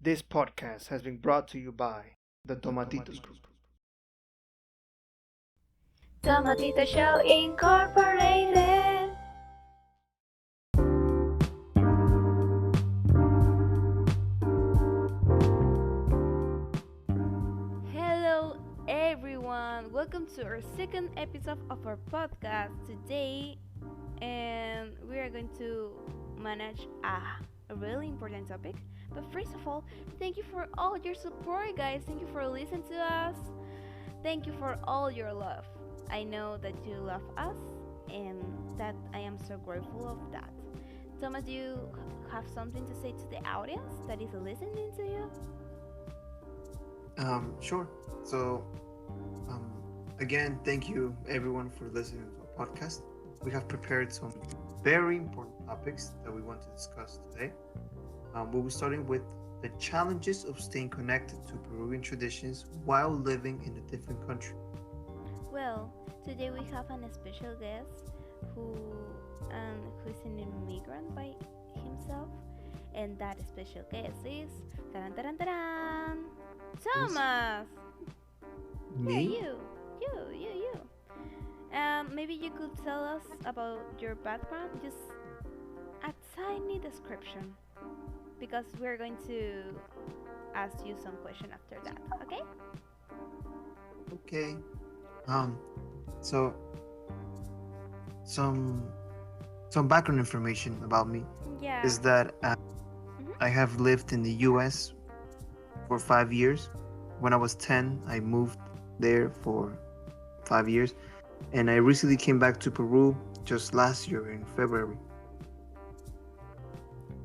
This podcast has been brought to you by the Tomatitos Group. Tomatito Show Incorporated. Hello, everyone. Welcome to our second episode of our podcast today, and we are going to manage a really important topic. But first of all, thank you for all your support, guys. Thank you for listening to us. Thank you for all your love. I know that you love us, and that I am so grateful of that. Thomas, do you have something to say to the audience that is listening to you? Sure. So, um, again, thank you everyone for listening to our podcast. We have prepared some very important topics that we want to discuss today. We'll be starting with the challenges of staying connected to Peruvian traditions while living in a different country. Well, today we have an special guest who who's an immigrant by himself, and that special guest is taran taran taran, Yes. Thomas. Yeah, Me? you. Maybe you could tell us about your background, just a tiny description, because we're going to ask you some question after that. Okay? Okay. Um, so some some background information about me Yeah. is that Mhm. I have lived in the U.S. for 5 years. When I was 10, I moved there for 5 years, and I recently came back to Peru just last year in February.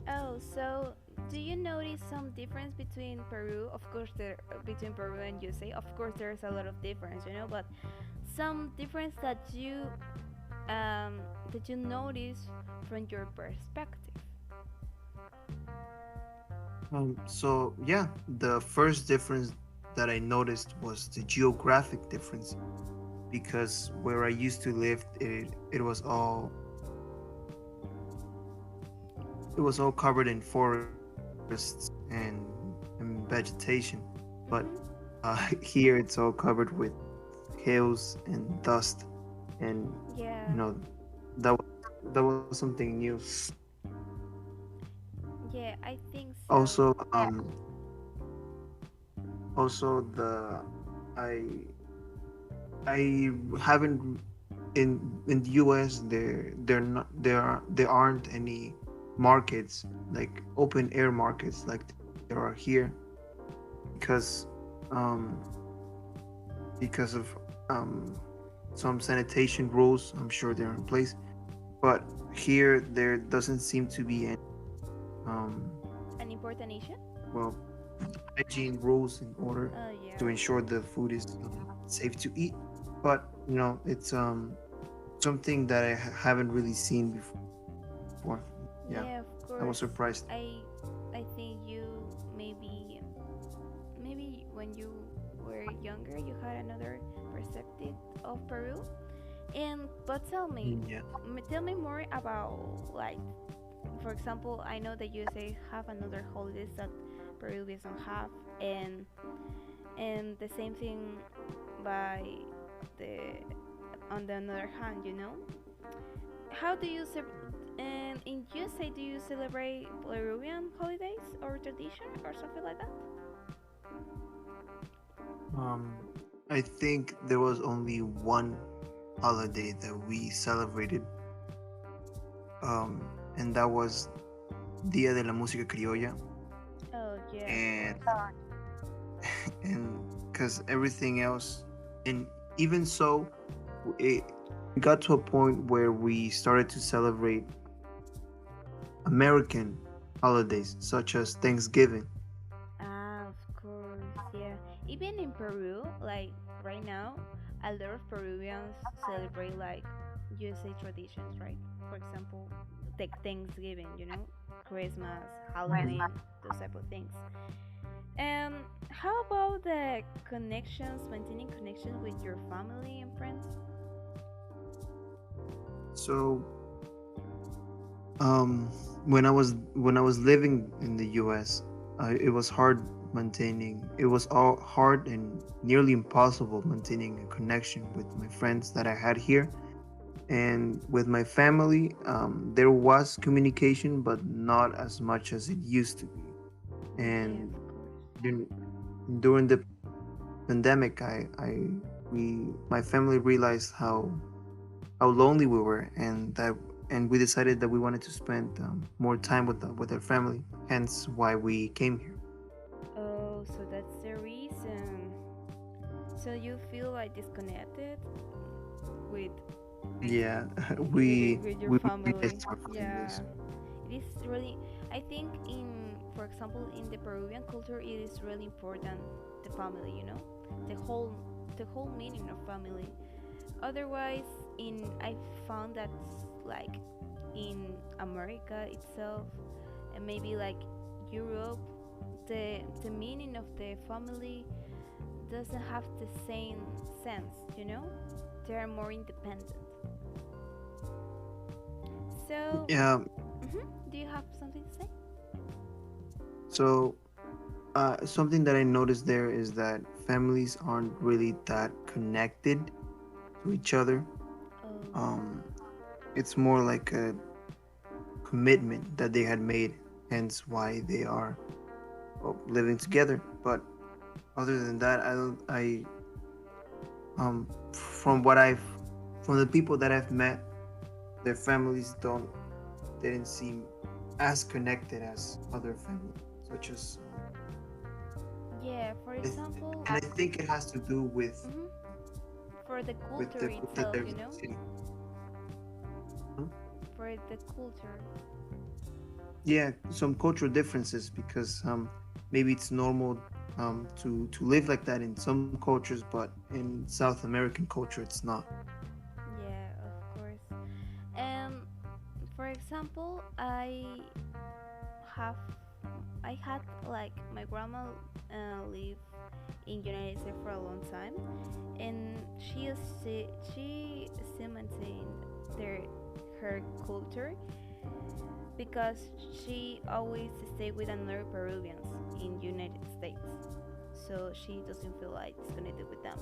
Oh, so do you notice some difference between Peru? Of course, there between Peru and USA. Of course, there's a lot of difference, but some difference that you notice from your perspective. So yeah, the first difference that I noticed was the geographic difference because where I used to live, it was all covered in forests and vegetation, but Mhm. here it's all covered with hills and dust, and Yeah. you know that was something new. Yeah, I think so. Also, also the I I haven't in the US there aren't any markets like open air markets like there are here because um because of um some sanitation rules. I'm sure they're in place, but here there doesn't seem to be any um An important issue? well hygiene rules in order Oh, yeah. to ensure the food is safe to eat. But it's something that I haven't really seen before. Yeah, Yeah, of I was course. surprised. I think you maybe when you were younger you had another perspective of Peru. And but Yeah. tell me more about, like, for example, I know that USA have another holidays that Peruvians don't have, and the same thing by the on the other hand, how do you and in USA do you celebrate Peruvian holidays or tradition or something like that? Um, I think there was only one holiday that we celebrated, and that was Dia de la Música Criolla, Oh, yeah, of and course. and because everything else, and even so, it got to a point where we started to celebrate American holidays such as Thanksgiving. Of course, yeah. Even in Peru, like right now, a lot of Peruvians celebrate like USA traditions, right? For example, take Thanksgiving, Christmas, Mhm. Halloween, those type of things. And how about the connections, maintaining connections with your family and friends? So, um, when I was living in the U.S., it was hard maintaining. It was all hard and nearly impossible maintaining a connection with my friends that I had here, and with my family. There was communication, but not as much as it used to be. Yeah, And of course. during, during the pandemic, my family realized how lonely we were, and we decided that we wanted to spend more time with our family. Hence, why we came here. Oh, so that's the reason. So you feel like disconnected with Yeah, with your we family. missed our Yeah, families. it is really. I think for example, in the Peruvian culture, it is really important the family. The whole the whole meaning of family. Otherwise, I found that like in America itself, and maybe like Europe, the meaning of the family doesn't have the same sense. They are more independent. So, Yeah. do you have something to say? So something that I noticed there is that families aren't really that connected to each other. Oh, Um, it's more like a commitment that they had made, hence why they are living together. But other than that, I don't. From what I've, from the people that I've met, their families don't didn't seem as connected as other families, such as yeah. For example, and I think it has to do mhm, for the with culture with the itself, diversity. Hmm? for the culture. Yeah, some cultural differences because maybe it's normal to live like that in some cultures, but in South American culture it's not. Yeah, of course. And for example, have I had like my grandma live in United States for a long time, and she still maintained their her culture because she always stayed with another Peruvians in United States, so she doesn't feel like disconnected with them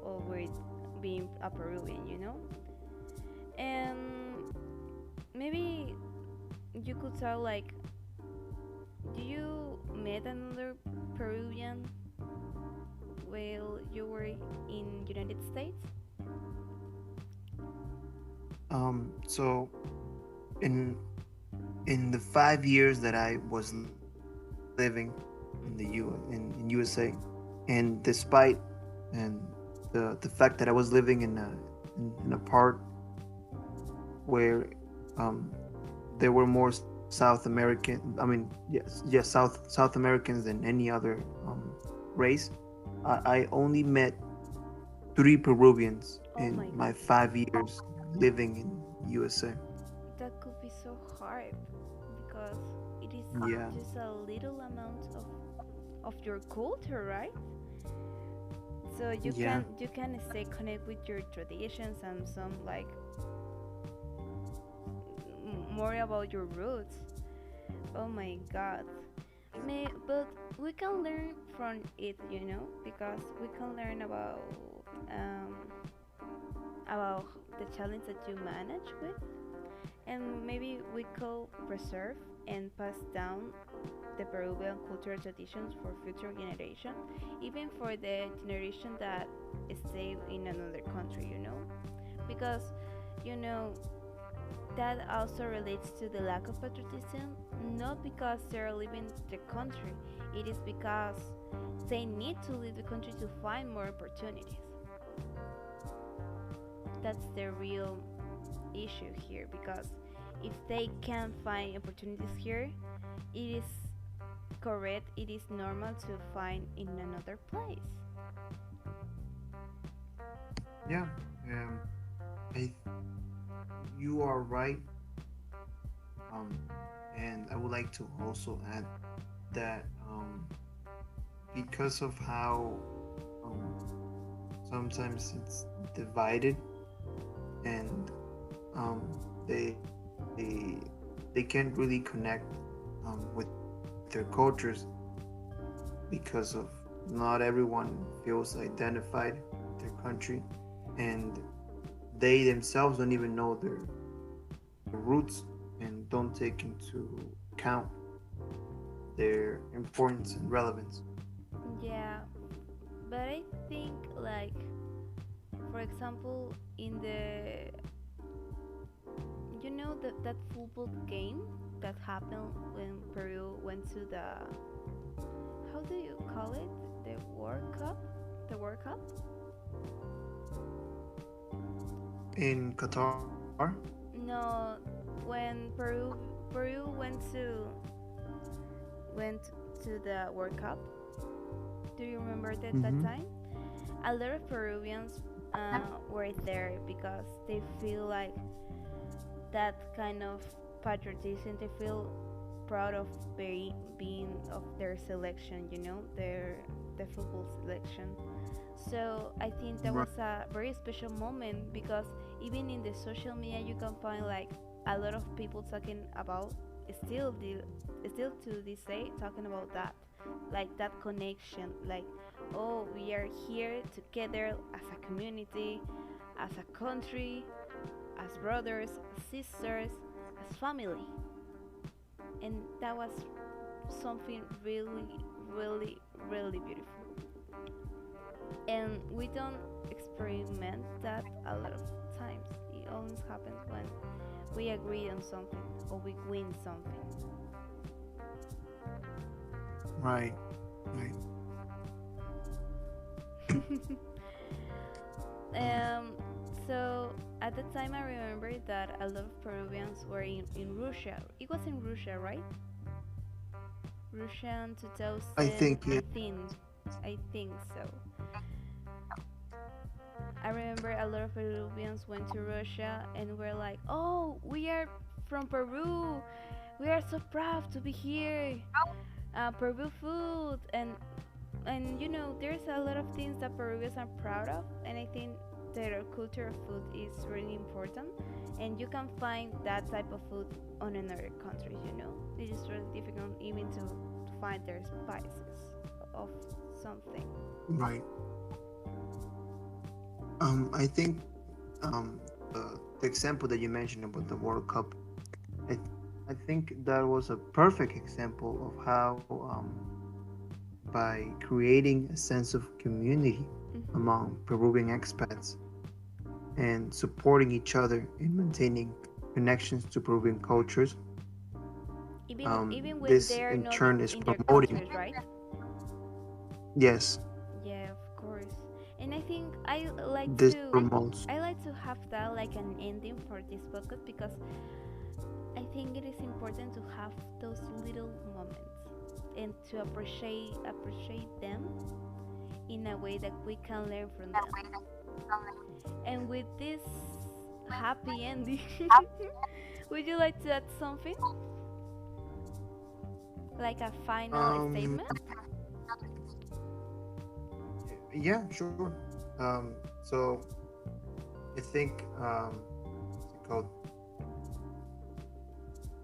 or with being a Peruvian. And maybe you could tell like, do you met another Peruvian while you were in United States? So in in the 5 years that I was living in USA, and despite and the fact that I was living in a part where there were more South American, I mean, yes, South Americans than any other race. I only met 3 Peruvians Oh my in my god, 5 years living in USA. that could be so hard because it is Yeah, just a little amount of your culture, right? So yeah, you can stay connected with your traditions and some like more about your roots. Oh my god. But we can learn from it, because we can learn um, about the challenge that you manage with, and maybe we could preserve and pass down the Peruvian cultural traditions for future generation, even for the generation that stay in another country, because you know that also relates to the lack of patriotism, not because they're leaving the country, it is because they need to leave the country to find more opportunities. That's the real issue here, because if they can't find opportunities here, it is correct, it is normal to find in another place. yeah. Um, I You are right. Um, and I would like to also add that because of how um, sometimes it's divided, and um, they they can't really connect with their family, their cultures because of not everyone feels identified with their country, and they themselves don't even know their roots and don't take into account their importance and relevance. Yeah, but I think like for example in the that football game that happened when Peru went to the, how do you call it, the World Cup, the World Cup. In Qatar, No, when Peru went to the World Cup. Do you remember that mm-hmm. time? A lot of Peruvians were there because they feel like that kind of patriotism. They feel proud of being of their selection. The football selection. So I think that Right. was a very special moment because even in the social media you can find like a lot of people talking about, still the still to this day talking about that, like that connection, like, oh, we are here together as a community, as a country, as brothers, as sisters, as family. And that was something really, really, really beautiful. And we don't experiment that a lot of times. It always happens when we agree on something or we win something. Right. Right. um, so at the time, I remember that a lot of Peruvians were in Russia. It was in Russia, right? Russian I think, yeah. 2018. I think so. I remember a lot of Peruvians went to Russia and were like, "Oh, we are from Peru. We are so proud to be here. Peru food and there's a lot of things that Peruvians are proud of, and I think their culture of food is really important. And you can find that type of food on another countries. It is really difficult even to find their spices of something. Right. I think the example that you mentioned about the World Cup, I, I think that was a perfect example of how, by creating a sense of community Hmm. among Peruvian expats and supporting each other in maintaining connections to Peruvian cultures, Even when this they're in not turn is in their promoting. countries, right? Yes, Yeah, of course. And I think I like this to promotes. I like to have that like an ending for this podcast because I think it is important to have those little moments and to appreciate them in a way that we can learn from them. And with this happy ending, would you like to add something like a final Um, statement? yeah, sure. So I think, what's it called?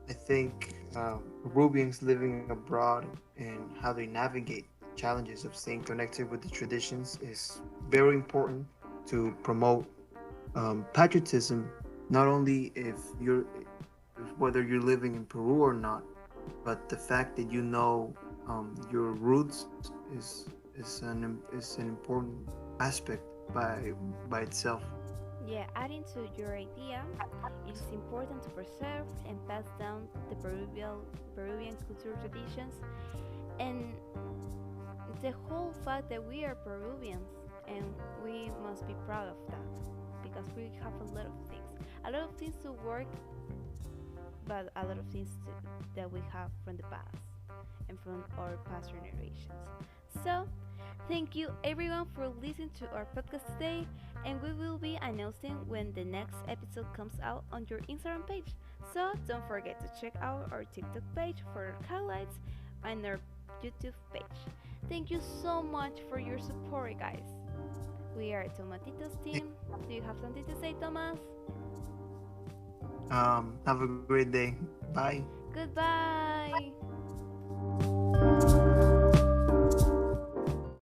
I think Peruvians living abroad and how they navigate challenges of staying connected with the traditions is very important to promote patriotism. Not only whether you're living in Peru or not, but the fact that you know your roots is an important aspect by itself. Yeah, adding to your idea, it is important to preserve and pass down the Peruvian cultural traditions and the whole fact that we are Peruvians and we must be proud of that because we have a lot of things to work, but a lot of things that we have from the past and from our past generations. So, thank you everyone for listening to our podcast today, and we will be announcing when the next episode comes out on your Instagram page. So, don't forget to check out our TikTok page for highlights and our YouTube page. Thank you so much for your support, guys. We are Tomatitos team. Do you have something to say, Thomas? Have a great day. Bye. Goodbye.